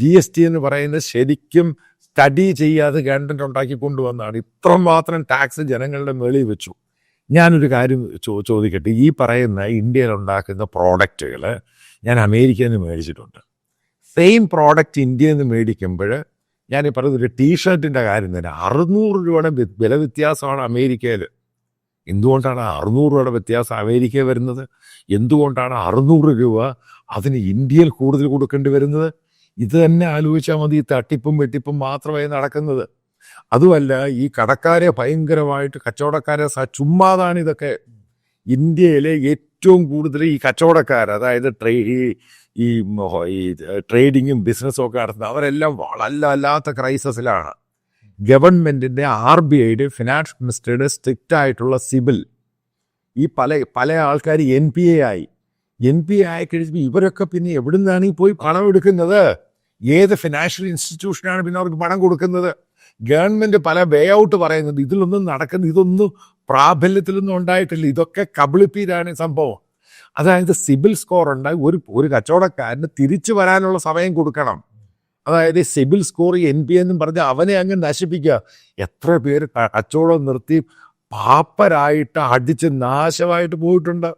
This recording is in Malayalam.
GST എന്ന് പറയുന്നത് ശരിക്കും സ്റ്റഡി ചെയ്യാതെ ഗവൺമെൻറ് ഉണ്ടാക്കി കൊണ്ടുവന്നതാണ്. ഇത്രമാത്രം ടാക്സ് ജനങ്ങളുടെ മേളിൽ വെച്ചു. ഞാനൊരു കാര്യം ചോദിക്കട്ടെ, ഈ പറയുന്ന ഇന്ത്യയിൽ ഉണ്ടാക്കുന്ന പ്രോഡക്റ്റുകൾ ഞാൻ അമേരിക്കയിൽ നിന്ന് മേടിച്ചിട്ടുണ്ട്. സെയിം പ്രോഡക്റ്റ് ഇന്ത്യയിൽ നിന്ന് മേടിക്കുമ്പോൾ ഞാൻ ഈ പറയുന്ന ഒരു ടീഷർട്ടിൻ്റെ കാര്യം തന്നെ 600 രൂപയുടെ വില വ്യത്യാസമാണ് അമേരിക്കയിൽ. എന്തുകൊണ്ടാണ് 600 രൂപയുടെ വ്യത്യാസം അമേരിക്കയിൽ വരുന്നത്? എന്തുകൊണ്ടാണ് 600 രൂപ അതിന് ഇന്ത്യയിൽ കൂടുതൽ കൊടുക്കേണ്ടി വരുന്നത്? ഇത് തന്നെ ആലോചിച്ചാൽ മതി. ഈ തട്ടിപ്പും വെട്ടിപ്പും മാത്രമേ നടക്കുന്നത്. അതുമല്ല, ഈ കടക്കാരെ ഭയങ്കരമായിട്ട് കച്ചവടക്കാരെ ചുമ്മാതാണ് ഇതൊക്കെ. ഇന്ത്യയിലെ ഏറ്റവും കൂടുതൽ ഈ കച്ചവടക്കാർ, അതായത് ഈ ട്രേഡിങ്ങും ബിസിനസ്സും ഒക്കെ നടത്തുന്നത്, അവരെല്ലാം വല്ലാത്ത ക്രൈസിസിലാണ്. ഗവൺമെൻറ്റിൻ്റെ RBIയുടെ ഫിനാൻസ് മിനിസ്റ്ററുടെ സ്ട്രിക്റ്റ് ആയിട്ടുള്ള സിബിൽ, ഈ പല ആൾക്കാർ NPA ആയി കഴിയുമ്പോൾ ഇവരൊക്കെ പിന്നെ എവിടെ നിന്നാണ് ഈ പോയി പണം എടുക്കുന്നത്? ഏത് ഫിനാൻഷ്യൽ ഇൻസ്റ്റിറ്റ്യൂഷനാണ് പിന്നെ അവർക്ക് പണം കൊടുക്കുന്നത്? ഗവൺമെൻറ് പല വേ ഔട്ട് പറയുന്നത് ഇതിലൊന്നും നടക്കുന്നത്, ഇതൊന്നും പ്രാബല്യത്തിലൊന്നും ഉണ്ടായിട്ടില്ല. ഇതൊക്കെ കബളിപ്പീരാണ് സംഭവം. അതായത് സിബിൽ സ്കോർ ഉണ്ടായി ഒരു കച്ചവടക്കാരന് തിരിച്ചു വരാനുള്ള സമയം കൊടുക്കണം. അതായത് സിബിൽ സ്കോർ NPA എന്നും പറഞ്ഞ് അവനെ അങ്ങ് നശിപ്പിക്കുക. എത്ര പേര് കച്ചവടം നിർത്തി പാപ്പരായിട്ട് അടിച്ച് നാശമായിട്ട് പോയിട്ടുണ്ട്.